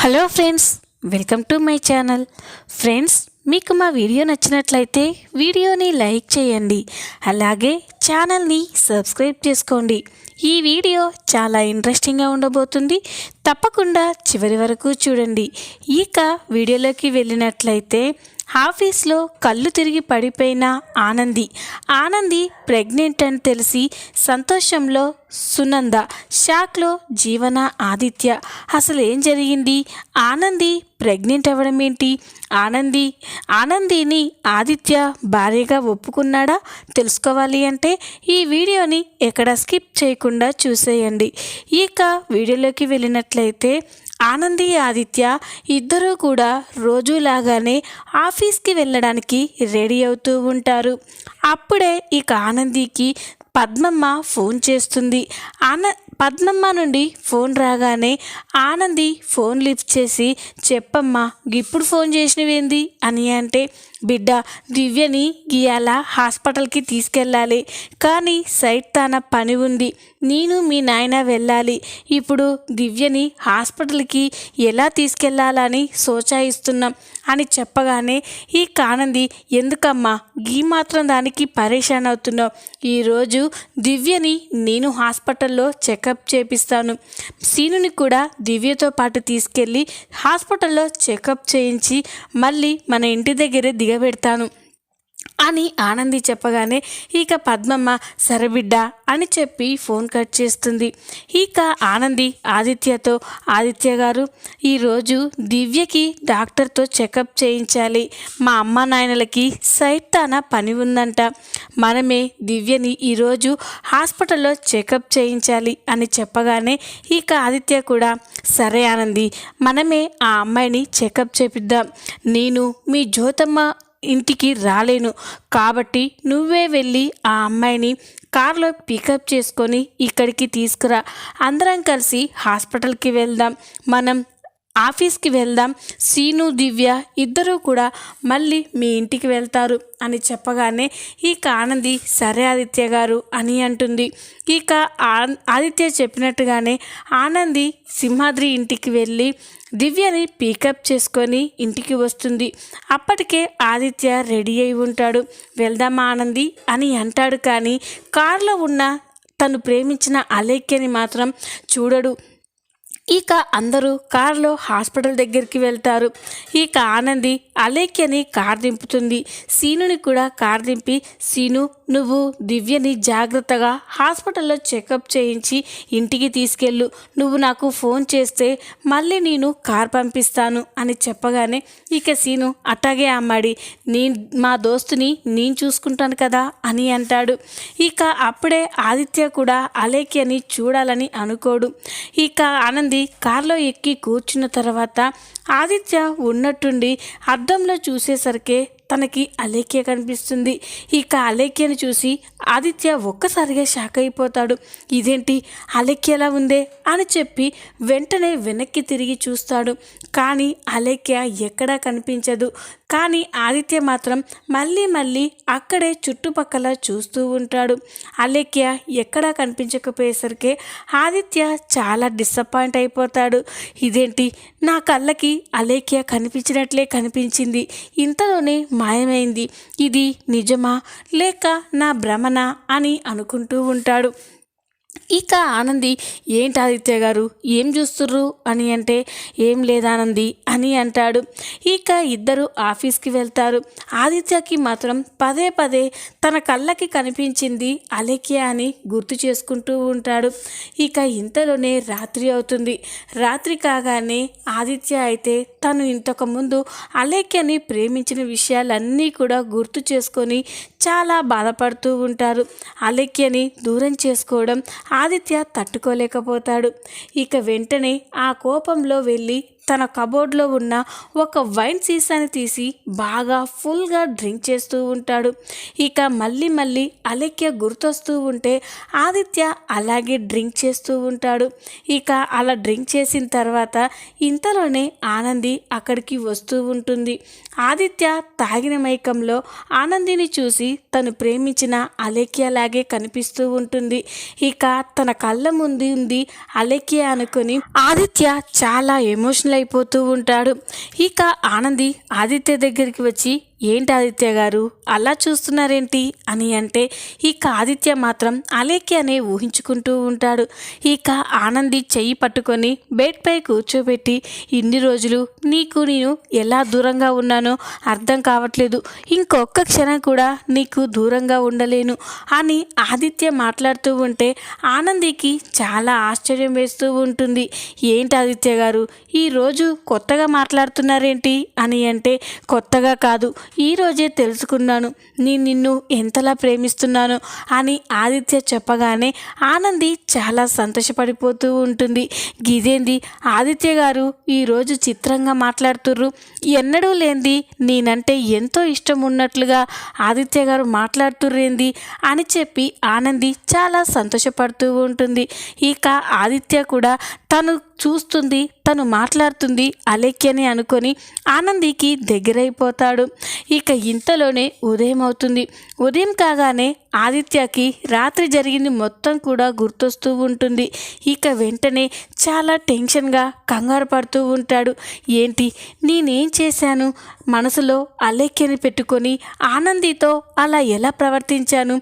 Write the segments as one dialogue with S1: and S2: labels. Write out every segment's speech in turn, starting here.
S1: Hello friends, welcome to my channel. Friends, మీకు మా video నచ్చినట్లయితే వీడియోని లైక్ చేయండి, అలాగే ఛానల్ని సబ్స్క్రైబ్ చేసుకోండి. ఈ వీడియో చాలా ఇంట్రెస్టింగ్గా ఉండబోతుంది, తప్పకుండా చివరి వరకు చూడండి. ఇక వీడియోలోకి వెళ్ళినట్లయితే ఆఫీస్లో కళ్ళు తిరిగి పడిపోయిన ఆనంది ప్రెగ్నెంట్ అని తెలిసి సంతోషంలో సునంద, షాక్లో జీవన, ఆదిత్య. అసలు ఏం జరిగింది? ఆనంది ప్రెగ్నెంట్ అవ్వడం ఏంటి? ఆనందిని ఆదిత్య భార్యగా ఒప్పుకున్నాడా? తెలుసుకోవాలి అంటే ఈ వీడియోని ఎక్కడ స్కిప్ చేయకుండా చూసేయండి. ఇక వీడియోలోకి వెళ్ళినట్లయితే ఆనంది, ఆదిత్య ఇద్దరూ కూడా రోజులాగానే ఆఫీస్కి వెళ్ళడానికి రెడీ అవుతూ ఉంటారు. అప్పుడే ఇక ఆనందికి పద్మమ్మ ఫోన్ చేస్తుంది. పద్మమ్మ నుండి ఫోన్ రాగానే ఆనంది ఫోన్ లిఫ్ట్ చేసి, చెప్పమ్మా, ఇప్పుడు ఫోన్ చేసినవేంది అని అంటే, బిడ్డ, దివ్యని గీయాల హాస్పిటల్కి తీసుకెళ్ళాలి, కానీ సైట్ తన పని ఉంది, నేను మీ నాయన వెళ్ళాలి. ఇప్పుడు దివ్యని హాస్పిటల్కి ఎలా తీసుకెళ్లాలని సోచాయిస్తున్నాం అని చెప్పగానే ఈ ఆనంది, ఎందుకమ్మా ఈ మాత్రం దానికి పరేషాన్ అవుతున్నావు? ఈరోజు దివ్యని నేను హాస్పిటల్లో చెకప్ చేపిస్తాను, సీనుని కూడా దివ్యతో పాటు తీసుకెళ్ళి హాస్పిటల్లో చెకప్ చేయించి మళ్ళీ మన ఇంటి దగ్గరే దిగబెడతాను అని ఆనంది చెప్పగానే ఇక పద్మమ్మ, సరే బిడ్డ అని చెప్పి ఫోన్ కట్ చేస్తుంది. ఇక ఆనంది ఆదిత్యతో, ఆదిత్య గారు, ఈరోజు దివ్యకి డాక్టర్తో చెకప్ చేయించాలి, మా అమ్మ నాయనలకి సైట్ తన పని ఉందంట, మనమే దివ్యని ఈరోజు హాస్పిటల్లో చెకప్ చేయించాలి అని చెప్పగానే ఇక ఆదిత్య కూడా, సరే ఆనంది, మనమే ఆ అమ్మాయిని చెకప్ చేపిద్దాం, నేను మీ జ్యోతమ్మ ఇంటికి రాలేను కాబట్టి నువ్వే వెళ్ళి ఆ అమ్మాయిని కార్లో పికప్ చేసుకొని ఇక్కడికి తీసుకురా, అందరం కలిసి హాస్పిటల్కి వెళ్దాం, మనం ఆఫీస్కి వెళ్దాం, సీను, దివ్య ఇద్దరూ కూడా మళ్ళీ మీ ఇంటికి వెళ్తారు అని చెప్పగానే ఇక ఆనంది, సరే ఆదిత్య గారు అని అంటుంది. ఇక ఆదిత్య చెప్పినట్టుగానే ఆనంది సింహాద్రి ఇంటికి వెళ్ళి దివ్యని పికప్ చేసుకొని ఇంటికి వస్తుంది. అప్పటికే ఆదిత్య రెడీ అయి ఉంటాడు. వెళ్దామా ఆనంది అని అంటాడు, కానీ కారులో ఉన్న తను ప్రేమించిన అలేఖ్యని మాత్రం చూడడు. ఇక అందరూ కారులో హాస్పిటల్ దగ్గరికి వెళ్తారు. ఇక ఆనంది అలేఖ్యని కార్ దింపుతుంది, సీనుని కూడా కార్ దింపి, సీను, నువ్వు దివ్యని జాగ్రత్తగా హాస్పిటల్లో చెకప్ చేయించి ఇంటికి తీసుకెళ్ళు, నువ్వు నాకు ఫోన్ చేస్తే మళ్ళీ నేను కార్ పంపిస్తాను అని చెప్పగానే ఇక సీను, అట్టాగే అమ్మాడి, మా దోస్తుని నేను చూసుకుంటాను కదా అని అంటాడు. ఇక అప్పుడే ఆదిత్య కూడా అలేఖ్యని చూడాలని అనుకోడు. ఇక ఆనంది కార్లో ఎక్కి కూర్చున్న తర్వాత ఆదిత్య ఉన్నట్టుండి అద్దంలో చూసేసరికి తనకి అలేఖ్య కనిపిస్తుంది. ఇక అలేఖ్యను చూసి ఆదిత్య ఒక్కసారిగా షాక్ అయిపోతాడు. ఇదేంటి, అలేఖ్య ఎలా ఉందే అని చెప్పి వెంటనే వెనక్కి తిరిగి చూస్తాడు, కానీ అలేఖ్య ఎక్కడా కనిపించదు. కానీ ఆదిత్య మాత్రం మళ్ళీ అక్కడే చుట్టుపక్కల చూస్తూ ఉంటాడు. అలేఖ్య ఎక్కడా కనిపించకపోయేసరికి ఆదిత్య చాలా డిసప్పాయింట్ అయిపోతాడు. ఇదేంటి, నా కళ్ళకి అలేఖ్య కనిపించినట్లే కనిపించింది, ఇంతలోనే మాయమైంది, ఇది నిజమా లేక నా భ్రమనా అని అనుకుంటూ ఉంటాడు. ఇక ఆనంది, ఏంటి ఆదిత్య గారు, ఏం చూస్తుర్రు అని అంటే, ఏం లేదానంది అని అంటాడు. ఇక ఇద్దరు ఆఫీస్కి వెళ్తారు. ఆదిత్యకి మాత్రం పదే తన కళ్ళకి కనిపించింది అలేఖ్య అని గుర్తు చేసుకుంటూ ఉంటాడు. ఇక ఇంతలోనే రాత్రి అవుతుంది. రాత్రి కాగానే ఆదిత్య అయితే తను ఇంతకుముందు అలేఖ్యని ప్రేమించిన విషయాలన్నీ కూడా గుర్తు చేసుకొని చాలా బాధపడుతూ ఉంటారు. అలేఖ్యని దూరం చేసుకోవడం ఆదిత్య తట్టుకోలేకపోతాడు. ఇక వెంటనే ఆ కోపంలో వెళ్ళి తన కబోర్డ్లో ఉన్న ఒక వైన్ సీసాని తీసి బాగా ఫుల్గా డ్రింక్ చేస్తూ ఉంటాడు. ఇక మళ్ళీ అలేఖ్య గుర్తొస్తూ ఉంటే ఆదిత్య అలాగే డ్రింక్ చేస్తూ ఉంటాడు. ఇక అలా డ్రింక్ చేసిన తర్వాత ఇంతలోనే ఆనంది అక్కడికి వస్తూ ఉంటుంది. ఆదిత్య తాగిన మైకంలో ఆనందిని చూసి తను ప్రేమించిన అలేఖ్యలాగే కనిపిస్తూ ఉంటుంది. ఇక తన కళ్ళ ముందు ఉంది అలేఖ్య అనుకుని ఆదిత్య చాలా ఎమోషనల్ అయిపోతూ ఉంటాడు. ఇక ఆనంది ఆదిత్య దగ్గరికి వచ్చి, ఏంటి ఆదిత్య గారు అలా చూస్తున్నారేంటి అని అంటే, ఇక ఆదిత్య మాత్రం అలేఖ్యనే ఊహించుకుంటూ ఉంటాడు. ఇక ఆనంది చెయ్యి పట్టుకొని బెడ్ పై కూర్చోబెట్టి, ఇన్ని రోజులు నీకు నేను ఎలా దూరంగా ఉన్నానో అర్థం కావట్లేదు, ఇంకొక క్షణం కూడా నీకు దూరంగా ఉండలేను అని ఆదిత్య మాట్లాడుతూ ఉంటే ఆనందికి చాలా ఆశ్చర్యం వేస్తూ ఉంటుంది. ఏంటి ఆదిత్య గారు ఈరోజు కొత్తగా మాట్లాడుతున్నారేంటి అని అంటే, కొత్తగా కాదు, ఈరోజే తెలుసుకున్నాను నేను నిన్ను ఎంతలా ప్రేమిస్తున్నాను అని ఆదిత్య చెప్పగానే ఆనంది చాలా సంతోషపడిపోతూ ఉంటుంది. గిదేంది ఆదిత్య గారు ఈరోజు చిత్రంగా మాట్లాడుతుర్రు, ఎన్నడూ లేంది నేనంటే ఎంతో ఇష్టం ఉన్నట్లుగా ఆదిత్య గారు మాట్లాడుతుర్రేంది అని చెప్పి ఆనంది చాలా సంతోషపడుతూ ఉంటుంది. ఇక ఆదిత్య కూడా తను చూస్తుంది, తను మాట్లాడుతుంది అలేఖ్యని అనుకొని ఆనందికి దగ్గరైపోతాడు. ఇక ఇంతలోనే ఉదయం అవుతుంది. ఉదయం కాగానే ఆదిత్యకి రాత్రి జరిగింది మొత్తం కూడా గుర్తొస్తూ ఉంటుంది. ఇక వెంటనే చాలా టెన్షన్గా కంగారు పడుతూ ఉంటాడు. ఏంటి నేనేం చేశాను, మనసులో అలేఖ్యని పెట్టుకొని ఆనందితో అలా ఎలా ప్రవర్తించాను,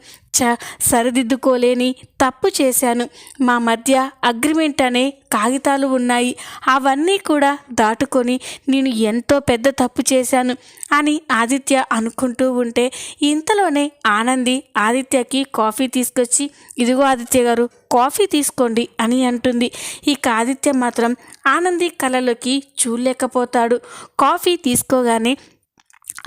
S1: సరిదిద్దుకోలేని తప్పు చేశాను, మా మధ్య అగ్రిమెంట్ అనే కాగితాలు ఉన్నాయి, అవన్నీ కూడా దాటుకొని నేను ఎంతో పెద్ద తప్పు చేశాను అని ఆదిత్య అనుకుంటూ ఉంటే ఇంతలోనే ఆనంది ఆదిత్యకి కాఫీ తీసుకొచ్చి, ఇదిగో ఆదిత్య గారు కాఫీ తీసుకోండి అని అంటుంది. ఇక ఆదిత్య మాత్రం ఆనంది కళ్ళలోకి చూడలేకపోతాడు. కాఫీ తీసుకోగానే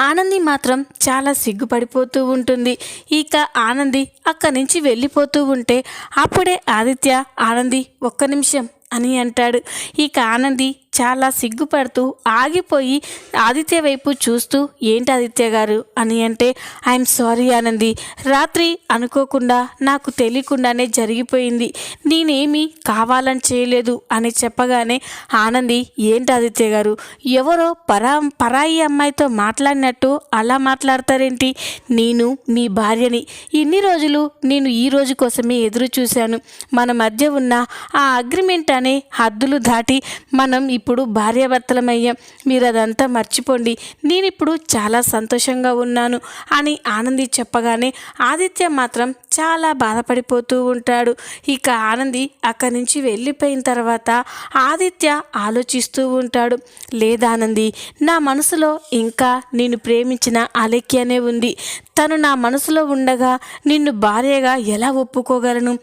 S1: ఆనంది మాత్రం చాలా సిగ్గుపడిపోతూ ఉంటుంది. ఇక ఆనంది అక్కడి నుంచి వెళ్ళిపోతూ ఉంటే అప్పుడే ఆదిత్య, ఆనంది ఒక్క నిమిషం అని అంటాడు. ఇక ఆనంది చాలా సిగ్గుపడుతూ ఆగిపోయి ఆదిత్య వైపు చూస్తూ, ఏంటి ఆదిత్య గారు అని అంటే, ఐఎమ్ సారీ ఆనంది, రాత్రి అనుకోకుండా నాకు తెలియకుండానే జరిగిపోయింది, నేనేమీ కావాలని చేయలేదు అని చెప్పగానే ఆనంది, ఏంటి ఆదిత్య గారు ఎవరో పరాయి అమ్మాయితో మాట్లాడినట్టు అలా మాట్లాడతారేంటి, నేను మీ భార్యని, ఇన్ని రోజులు నేను ఈ రోజు కోసమే ఎదురు చూశాను, మన మధ్య ఉన్న ఆ అగ్రిమెంట్ అనే హద్దులు దాటి మనం ఇప్పుడు భార్యాభర్తలమయ్యాం, మీరు అదంతా మర్చిపోండి, నేను ఇప్పుడు చాలా సంతోషంగా ఉన్నాను అని ఆనంది చెప్పగానే ఆదిత్య మాత్రం చాలా బాధపడిపోతూ ఉంటాడు. ఇక ఆనంది అక్కడి నుంచి వెళ్ళిపోయిన తర్వాత ఆదిత్య ఆలోచిస్తూ ఉంటాడు. లేదానంది, నా మనసులో ఇంకా నేను ప్రేమించిన అలేఖ్యనే ఉంది, తను నా మనసులో ఉండగా నిన్ను భార్యగా ఎలా ఒప్పుకోగలను,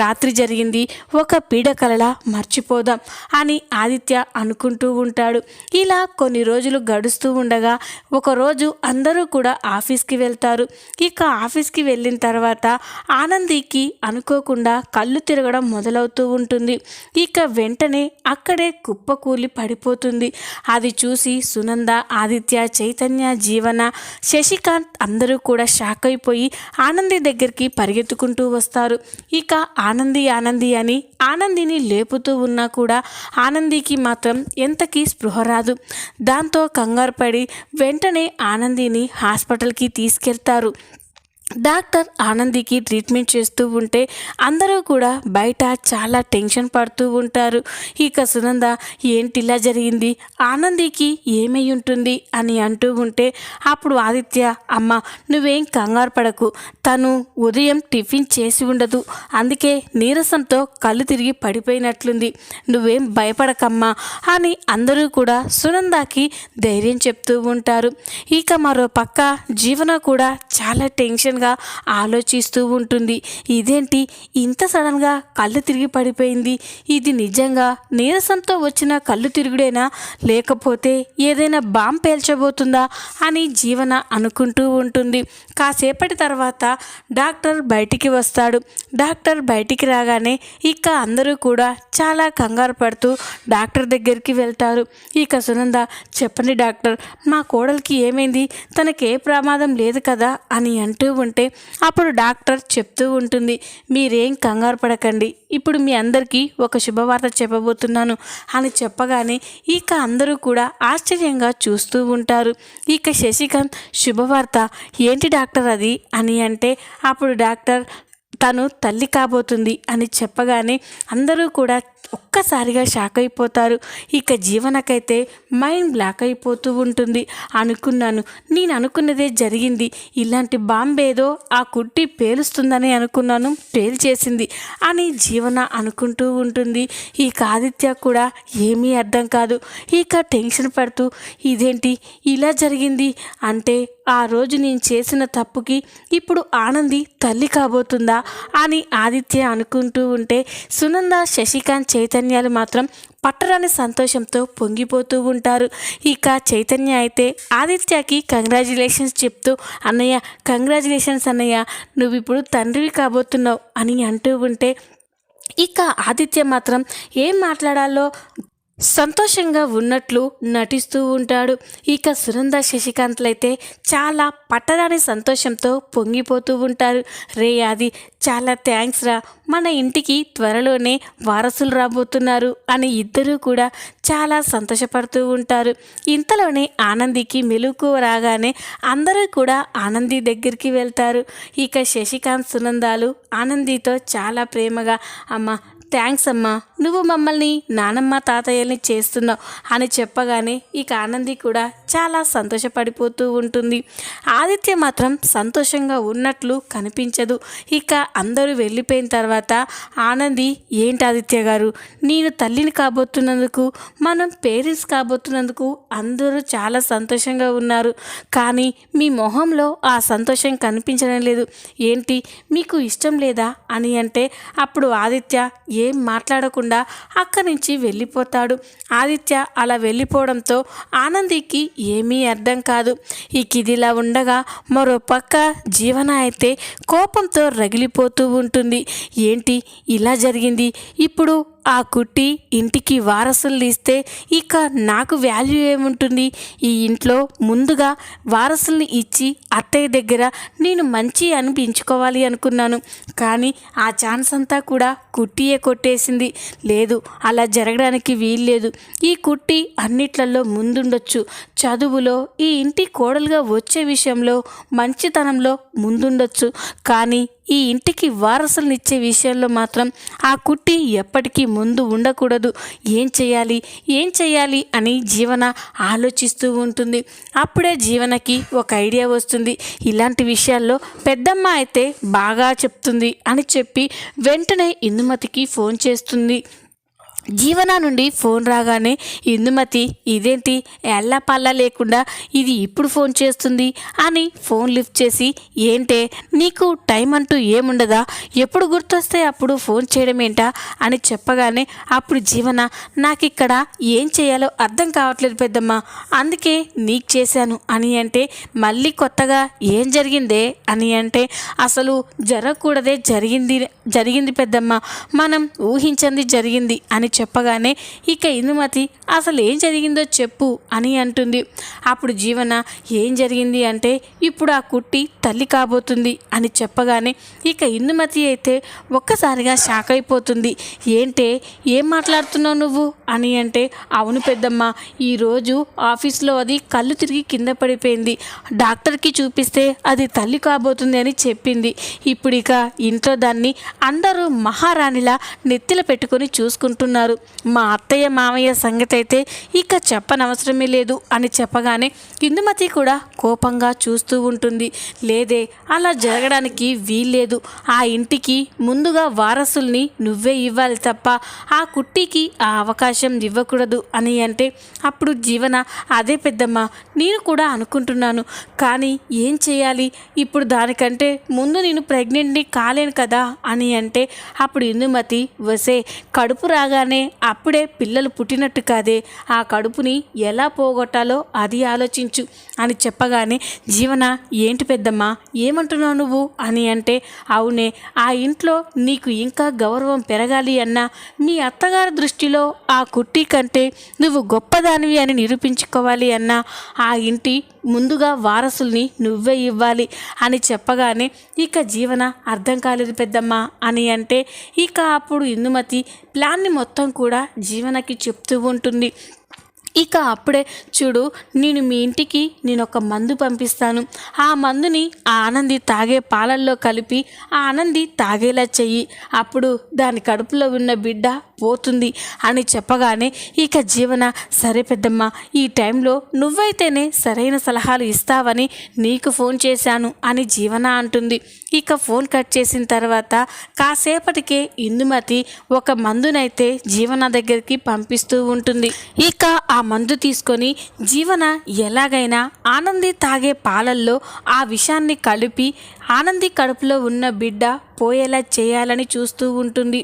S1: రాత్రి జరిగింది ఒక పీడకలలా మర్చిపోదాం అని ఆదిత్య అనుకుంటూ ఉంటాడు. ఇలా కొన్ని రోజులు గడుస్తూ ఉండగా ఒకరోజు అందరూ కూడా ఆఫీస్కి వెళ్తారు. ఇక ఆఫీస్కి వెళ్ళిన తర్వాత ఆనందికి అనుకోకుండా కళ్ళు తిరగడం మొదలవుతూ ఉంటుంది. ఇక వెంటనే అక్కడే కుప్పకూలి పడిపోతుంది. అది చూసి సునంద, ఆదిత్య, చైతన్య, జీవన, శశికాంత్ అందరూ కూడా షాక్ అయిపోయి ఆనంది దగ్గరికి పరిగెత్తుకుంటూ వస్తారు. ఇక ఆనంది ఆనంది అని ఆనందిని లేపుతూ ఉన్నా కూడా ఆనందికి మాత్రం ఎంతకీ స్పృహ రాదు. దాంతో కంగారు పడి వెంటనే ఆనందిని హాస్పిటల్కి తీసుకెళ్తారు. డాక్టర్ ఆనందికి ట్రీట్మెంట్ చేస్తూ ఉంటే అందరూ కూడా బయట చాలా టెన్షన్ పడుతూ ఉంటారు. ఇక సునంద, ఏంటి ఇలా జరిగింది, ఆనందికి ఏమై ఉంటుంది అని అంటూ ఉంటే అప్పుడు ఆదిత్య, అమ్మ నువ్వేం కంగారు పడకు, తను ఉదయం టిఫిన్ చేసి ఉండదు, అందుకే నీరసంతో కళ్ళు తిరిగి పడిపోయినట్లుంది, నువ్వేం భయపడకమ్మా అని అందరూ కూడా సునందకి ధైర్యం చెప్తూ ఉంటారు. ఇక మరో పక్క జీవన కూడా చాలా టెన్షన్ ఆలోచిస్తూ ఉంటుంది. ఇదేంటి ఇంత సడన్గా కళ్ళు తిరిగి పడిపోయింది, ఇది నిజంగా నీరసంతో వచ్చిన కళ్ళు తిరుగుడేనా, లేకపోతే ఏదైనా బాంబు పేల్చబోతుందా అని జీవన అనుకుంటూ ఉంటుంది. కాసేపటి తర్వాత డాక్టర్ బయటికి వస్తాడు. డాక్టర్ బయటికి రాగానే ఇక అందరూ కూడా చాలా కంగారు పడుతూ డాక్టర్ దగ్గరికి వెళ్తారు. ఇక సునంద, చెప్పండి డాక్టర్, మా కోడలికి ఏమైంది, తనకే ప్రమాదం లేదు కదా అని అంటూ ఉంటే అప్పుడు డాక్టర్ చెప్తూ ఉంటుంది, మీరేం కంగారు పడకండి, ఇప్పుడు మీ అందరికీ ఒక శుభవార్త చెప్పబోతున్నాను అని చెప్పగానే ఇక అందరూ కూడా ఆశ్చర్యంగా చూస్తూ ఉంటారు. ఇక శశికాంత్, శుభవార్త ఏంటి డాక్టర్ అది అని అంటే అప్పుడు డాక్టర్, తను తల్లి కాబోతుంది అని చెప్పగానే అందరూ కూడా ఒక్కసారిగా షాక్ అయిపోతారు. ఇక జీవనకైతే మైండ్ బ్లాక్ అయిపోతూ ఉంటుంది. అనుకున్నాను, నేను అనుకున్నదే జరిగింది. ఇలాంటి బాంబేదో ఆ కుట్టి పేలుస్తుందని అనుకున్నాను, పేల్చేసింది అని జీవన అనుకుంటూ ఉంటుంది. ఇక ఆదిత్య కూడా ఏమీ అర్థం కాదు. ఇక టెన్షన్ పడుతూ ఇదేంటి ఇలా జరిగింది అంటే ఆ రోజు నేను చేసిన తప్పుకి ఇప్పుడు ఆనంది తల్లి కాబోతుందా అని ఆదిత్య అనుకుంటూ ఉంటే సునంద, శశికాంత్, చైతన్యాలు మాత్రం పట్టరాని సంతోషంతో పొంగిపోతూ ఉంటారు. ఇక చైతన్య అయితే ఆదిత్యకి కంగ్రాచులేషన్స్ చెప్తూ అన్నయ్య, కంగ్రాచులేషన్స్ అన్నయ్య, నువ్వు ఇప్పుడు తండ్రివి కాబోతున్నావు అని అంటూ ఉంటే ఇక ఆదిత్య మాత్రం ఏం మాట్లాడాలో సంతోషంగా ఉన్నట్లు నటిస్తూ ఉంటాడు. ఇక సునంద, శశికాంత్లైతే చాలా పట్టరాని సంతోషంతో పొంగిపోతూ ఉంటారు. రే ఆది, చాలా థ్యాంక్స్ రా, మన ఇంటికి త్వరలోనే వారసులు రాబోతున్నారు అని ఇద్దరూ కూడా చాలా సంతోషపడుతూ ఉంటారు. ఇంతలోనే ఆనందికి మెలకువ రాగానే అందరూ కూడా ఆనంది దగ్గరికి వెళ్తారు. ఇక శశికాంత్, సునందాలు ఆనందితో చాలా ప్రేమగా అమ్మ థ్యాంక్స్ అమ్మా, నువ్వు మమ్మల్ని నానమ్మ తాతయ్యని చేస్తున్నావు అని చెప్పగానే ఇక ఆనంది కూడా చాలా సంతోషపడిపోతూ ఉంటుంది. ఆదిత్య మాత్రం సంతోషంగా ఉన్నట్లు కనిపించదు. ఇక అందరూ వెళ్ళిపోయిన తర్వాత ఆనంది, ఏంటి ఆదిత్య గారు, నేను తల్లిని కాబోతున్నందుకు, మనం పేరెంట్స్ కాబోతున్నందుకు అందరూ చాలా సంతోషంగా ఉన్నారు, కానీ మీ మొహంలో ఆ సంతోషం కనిపించడం లేదు, ఏంటి మీకు ఇష్టం లేదా అని అంటే అప్పుడు ఆదిత్య ఏం మాట్లాడకుండా అక్కడి నుంచి వెళ్ళిపోతాడు. ఆదిత్య అలా వెళ్ళిపోవడంతో ఆనందికి ఏమీ అర్థం కాదు. ఇదిలా ఉండగా మరో పక్క జీవన అయితే కోపంతో రగిలిపోతూ ఉంటుంది. ఏంటి ఇలా జరిగింది, ఇప్పుడు ఆ కుట్టి ఇంటికి వారసులు ఇస్తే ఇక నాకు వాల్యూ ఏముంటుంది? ఈ ఇంట్లో ముందుగా వారసుల్ని ఇచ్చి అత్తయ్య దగ్గర నేను మంచి అనిపించుకోవాలి అనుకున్నాను, కానీ ఆ ఛాన్స్ అంతా కూడా కుట్టియే కొట్టేసింది. లేదు, అలా జరగడానికి వీల్లేదు. ఈ కుట్టి అన్నిట్లలో ముందుండొచ్చు, చదువులో, ఈ ఇంటి కోడలుగా వచ్చే విషయంలో, మంచితనంలో ముందుండొచ్చు, కానీ ఈ ఇంటికి వారసులనిచ్చే విషయంలో మాత్రం ఆ కుట్టి ఎప్పటికీ ముందు ఉండకూడదు. ఏం చేయాలి అని జీవన ఆలోచిస్తూ ఉంటుంది. అప్పుడే జీవనకి ఒక ఐడియా వస్తుంది. ఇలాంటి విషయాల్లో పెద్దమ్మ అయితే బాగా చెప్తుంది అని చెప్పి వెంటనే ఇందుమతికి ఫోన్ చేస్తుంది. జీవన నుండి ఫోన్ రాగానే ఇందుమతి, ఇదేంటి ఎల్లాపల్లా లేకుండా ఇది ఇప్పుడు ఫోన్ చేస్తుంది అని ఫోన్ లిఫ్ట్ చేసి, ఏంటే నీకు టైం అంటూ ఏముండదా, ఎప్పుడు గుర్తొస్తే అప్పుడు ఫోన్ చేయడం ఏంటా అని చెప్పగానే అప్పుడు జీవన, నాకు ఇక్కడ ఏం చేయాలో అర్థం కావట్లేదు పెద్దమ్మ, అందుకే నీకు చేశాను అని అంటే మళ్ళీ కొత్తగా ఏం జరిగిందే అని అంటే అసలు జరగకూడదే జరిగింది పెద్దమ్మ, మనం ఊహించింది జరిగింది అని చెప్పగానే ఇక ఇందుమతి, అసలు ఏం జరిగిందో చెప్పు అని అంటుంది. అప్పుడు జీవన, ఏం జరిగింది అంటే ఇప్పుడు ఆ కుట్టి తల్లి కాబోతుంది అని చెప్పగానే ఇక ఇందుమతి అయితే ఒక్కసారిగా షాక్ అయిపోతుంది. ఏంటే ఏం మాట్లాడుతున్నావు నువ్వు అని అంటే, అవును పెద్దమ్మ, ఈరోజు ఆఫీస్లో అది కళ్ళు తిరిగి కింద పడిపోయింది, డాక్టర్కి చూపిస్తే అది తల్లి కాబోతుంది అని చెప్పింది. ఇప్పుడు ఇక ఇంట్లో దాన్ని అందరూ మహారాణిలా నెత్తిల పెట్టుకొని చూసుకుంటున్నారు. మా అత్తయ్య మామయ్య సంగతి అయితే ఇక చెప్పనవసరమే లేదు అని చెప్పగానే ఇందుమతి కూడా కోపంగా చూస్తూ ఉంటుంది. లేదే, అలా జరగడానికి వీల్లేదు, ఆ ఇంటికి ముందుగా వారసుల్ని నువ్వే ఇవ్వాలి తప్ప ఆ కుట్టికి ఆ అవకాశం ఇవ్వకూడదు అని అంటే అప్పుడు జీవన, అదే పెద్దమ్మ నేను కూడా అనుకుంటున్నాను, కానీ ఏం చేయాలి ఇప్పుడు, దానికంటే ముందు నేను ప్రెగ్నెంట్ని కాలేను కదా అని అంటే అప్పుడు ఇందుమతి, వసే కడుపు రాగానే అప్పుడే పిల్లలు పుట్టినట్టు కాదే, ఆ కడుపుని ఎలా పోగొట్టాలో అది ఆలోచించు అని చెప్పగానే జీవన, ఏంటి పెద్దమ్మ ఏమంటున్నావు నువ్వు అని అంటే, అవునే, ఆ ఇంట్లో నీకు ఇంకా గౌరవం పెరగాలి అన్నా, మీ అత్తగారి దృష్టిలో ఆ కుట్టి కంటే నువ్వు గొప్పదానివి అని నిరూపించుకోవాలి అన్నా ఆ ఇంటి ముందుగా వారసుల్ని నువ్వే ఇవ్వాలి అని చెప్పగానే ఇక జీవన, అర్థం కాలేదు పెద్దమ్మ అని అంటే ఇక అప్పుడు ఇందుమతి ప్లాన్ని మొత్తం కూడా జీవనకి చెప్తూ ఉంటుంది. ఇక అప్పుడే చూడు, నేను మీ ఇంటికి ఒక మందు పంపిస్తాను. ఆ మందుని ఆ ఆనంది తాగే పాలల్లో కలిపి ఆ ఆనంది తాగేలా చెయ్యి. అప్పుడు దాని కడుపులో ఉన్న బిడ్డ పోతుంది అని చెప్పగానే ఇక జీవన, సరే పెద్దమ్మ, ఈ టైంలో నువ్వైతేనే సరైన సలహాలు ఇస్తావని నీకు ఫోన్ చేశాను అని జీవన అంటుంది. ఇక ఫోన్ కట్ చేసిన తర్వాత కాసేపటికే ఇందుమతి ఒక మందునైతే జీవన దగ్గరికి పంపిస్తూ ఉంటుంది. ఇక ఆ మందు తీసుకొని జీవన ఎలాగైనా ఆనంది తాగే పాలల్లో ఆ విషాన్ని కలిపి ఆనంది కడుపులో ఉన్న బిడ్డ పోయేలా చేయాలని చూస్తూ ఉంటుంది.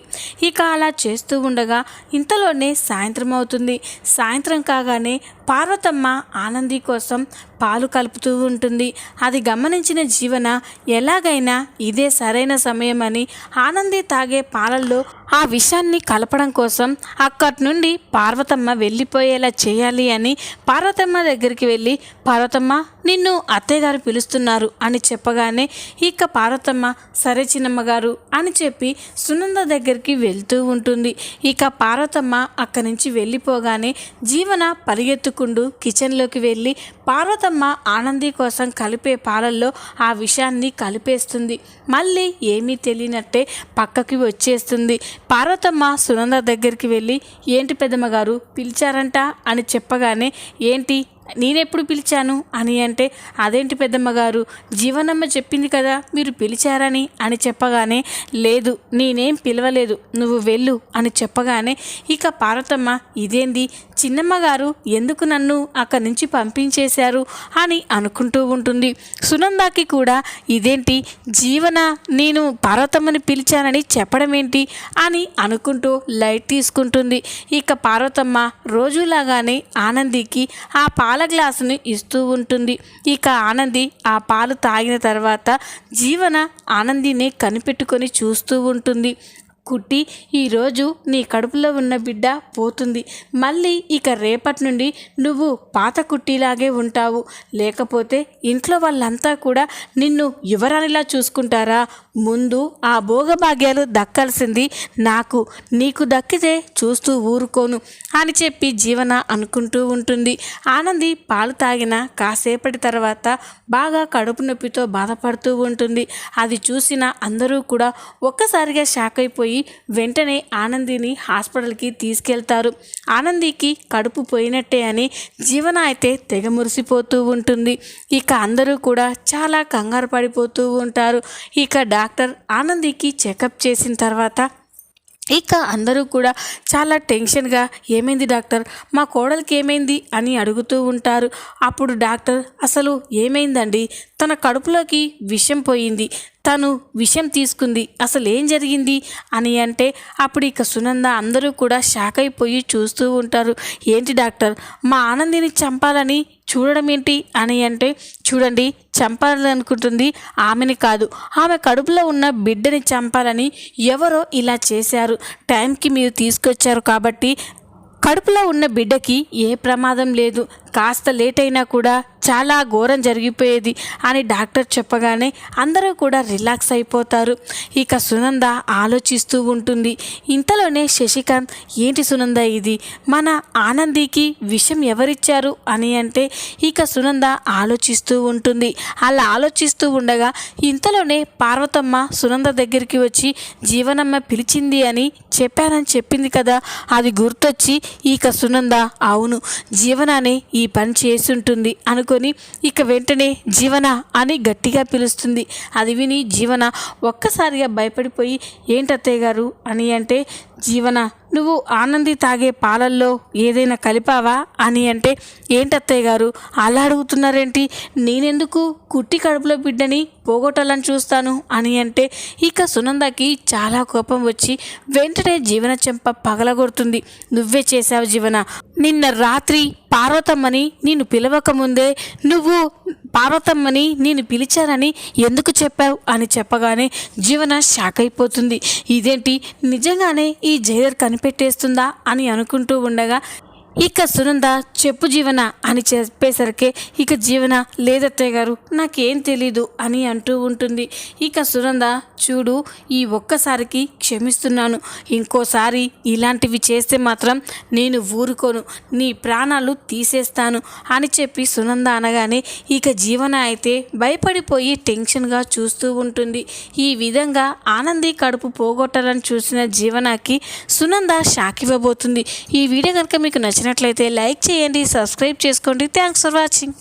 S1: ఇక అలా చేస్తూ ఉండగా ఇంతలోనే సాయంత్రం అవుతుంది. సాయంత్రం కాగానే పార్వతమ్మ ఆనంది కోసం పాలు కలుపుతూ ఉంటుంది. అది గమనించిన జీవన ఎలాగైనా ఇదే సరైన సమయం అని ఆనంది తాగే పాలల్లో ఆ విషాన్ని కలపడం కోసం అక్కడి నుండి పార్వతమ్మ వెళ్ళిపోయేలా చేయాలి అని పార్వతమ్మ దగ్గరికి వెళ్ళి, పార్వతమ్మ, నిన్ను అత్తయ్య గారు పిలుస్తున్నారు అని చెప్పగానే ఇక పార్వతమ్మ, సరే చిన్నమ్మగారు అని చెప్పి సునంద దగ్గరికి వెళ్తూ ఉంటుంది. ఇక పార్వతమ్మ అక్కడి నుంచి వెళ్ళిపోగానే జీవన పరిగెత్తుకుంటూ కిచెన్లోకి వెళ్ళి పార్వతమ్మ ఆనంది కోసం కలిపే పాలల్లో ఆ విషాన్ని కలిపేస్తుంది. మళ్ళీ ఏమీ తెలియనట్టే పక్కకి వచ్చేస్తుంది. పార్వతమ్మ సునంద దగ్గరికి వెళ్ళి, ఏంటి పెద్దమ్మగారు పిలిచారంట అని చెప్పగానే, ఏంటి నేనెప్పుడు పిలిచాను అని అంటే, అదేంటి పెద్దమ్మగారు, జీవనమ్మ చెప్పింది కదా మీరు పిలిచారని అని చెప్పగానే, లేదు నేనేం పిలవలేదు, నువ్వు వెళ్ళు అని చెప్పగానే ఇక పార్వతమ్మ, ఇదేంది చిన్నమ్మగారు ఎందుకు నన్ను అక్కడి నుంచి పంపించేశారు అని అనుకుంటూ ఉంటుంది. సునందాకి కూడా ఇదేంటి జీవన నేను పార్వతమ్మని పిలిచానని చెప్పడం ఏంటి అని అనుకుంటూ లైట్ తీసుకుంటుంది. ఇక పార్వతమ్మ రోజులాగానే ఆనందికి ఆ పాల గ్లాసుని ఇస్తూ ఉంటుంది. ఇక ఆనంది ఆ పాలు తాగిన తర్వాత జీవన ఆనందిని కనిపెట్టుకొని చూస్తూ ఉంటుంది. కుట్టి, ఈరోజు నీ కడుపులో ఉన్న బిడ్డ పోతుంది. మళ్ళీ ఇక రేపటి నుండి నువ్వు పాత కుట్టిలాగే ఉంటావు. లేకపోతే ఇంట్లో వాళ్ళంతా కూడా నిన్ను యువరానిలా చూసుకుంటారా? ముందు ఆ భోగభాగ్యాలు దక్కాల్సింది నాకు, నీకు దక్కితే చూస్తూ ఊరుకోను అని చెప్పి జీవన అనుకుంటూ ఉంటుంది. ఆనంది పాలు తాగిన కాసేపటి తర్వాత బాగా కడుపు నొప్పితో బాధపడుతూ ఉంటుంది. అది చూసిన అందరూ కూడా ఒక్కసారిగా షాక్ అయిపోయి వెంటనే ఆనందిని హాస్పిటల్కి తీసుకెళ్తారు. ఆనందికి కడుపు పోయినట్టే అని జీవన అయితే తెగ మురిసిపోతూ ఉంటుంది. ఇక అందరూ కూడా చాలా కంగారు పడిపోతూ ఉంటారు. ఇక డాక్టర్ ఆనందికి చెకప్ చేసిన తర్వాత ఇక అందరూ కూడా చాలా టెన్షన్గా, ఏమైంది డాక్టర్, మా కోడలికి ఏమైంది అని అడుగుతూ ఉంటారు. అప్పుడు డాక్టర్, అసలు ఏమైందండి, తన కడుపులోకి విషం పోయింది, తను విషం తీసుకుంది, అసలు ఏం జరిగింది అని అంటే అప్పుడు ఇక సునంద అందరూ కూడా షాక్ అయిపోయి చూస్తూ ఉంటారు. ఏంటి డాక్టర్, మా ఆనందిని చంపాలని చూడడం ఏంటి అని అంటే, చూడండి, చంపాలనుకుంటుంది ఆమెని కాదు, ఆమె కడుపులో ఉన్న బిడ్డని చంపాలని ఎవరో ఇలా చేశారు. టైంకి మీరు తీసుకొచ్చారు కాబట్టి కడుపులో ఉన్న బిడ్డకి ఏ ప్రమాదం లేదు, కాస్త లేట్ అయినా కూడా చాలా ఘోరం జరిగిపోయేది అని డాక్టర్ చెప్పగానే అందరూ కూడా రిలాక్స్ అయిపోతారు. ఇక సునంద ఆలోచిస్తూ ఉంటుంది. ఇంతలోనే శశికాంత్, ఏంటి సునంద ఇది, మన ఆనందికి విషం ఎవరిచ్చారు అని అంటే ఇక సునంద ఆలోచిస్తూ ఉంటుంది. అలా ఆలోచిస్తూ ఉండగా ఇంతలోనే పార్వతమ్మ సునంద దగ్గరికి వచ్చి, జీవనమ్మ పిలిచింది అని చెప్పానని చెప్పింది కదా, అది గుర్తొచ్చి ఇక సునంద, అవును జీవనానే ఈ పని చేసుంటుంది అనుకొని ఇక వెంటనే జీవన అని గట్టిగా పిలుస్తుంది. అది విని జీవన ఒక్కసారిగా భయపడిపోయి, ఏంటత్తయ్య గారు అని అంటే, జీవన, నువ్వు ఆనంది తాగే పాలల్లో ఏదైనా కలిపావా అని అంటే, ఏంటత్తయ్య గారు అలా అడుగుతున్నారేంటి, నేనెందుకు కుట్టి కడుపులో బిడ్డని పోగొట్టాలని చూస్తాను అని అంటే ఇక సునందకి చాలా కోపం వచ్చి వెంటనే జీవన చెంప పగలగొడుతుంది. నువ్వే చేశావు జీవన, నిన్న రాత్రి పార్వతమ్మని నేను పిలవకముందే నువ్వు పార్వతమ్మని నేను పిలిచానని ఎందుకు చెప్పావు అని చెప్పగానే జీవన షాక్ అయిపోతుంది. ఇదేంటి నిజంగానే ఈ జైలర్ కనిపెట్టేస్తుందా అని అనుకుంటూ ఉండగా ఇక సునంద చెప్పు జీవన అని చెప్పేసరికి ఇక జీవన లేదత్తయ్య గారు నాకేం తెలీదు అని అంటూ ఉంటుంది. ఇక సునంద చూడు ఈ ఒక్కసారికి క్షమిస్తున్నాను, ఇంకోసారి ఇలాంటివి చేస్తే మాత్రం నేను ఊరుకోను, నీ ప్రాణాలు తీసేస్తాను అని చెప్పి సునంద అనగానే ఇక జీవన అయితే భయపడిపోయి టెన్షన్గా చూస్తూ ఉంటుంది. ఈ విధంగా ఆనంది కడుపు పోగొట్టాలని చూసిన జీవనకి సునంద షాక్ ఇవ్వబోతుంది. ఈ వీడియో కనుక మీకు నచ్చినట్లయితే లైక్ చేయండి, సబ్స్క్రైబ్ చేసుకోండి. Thanks for watching.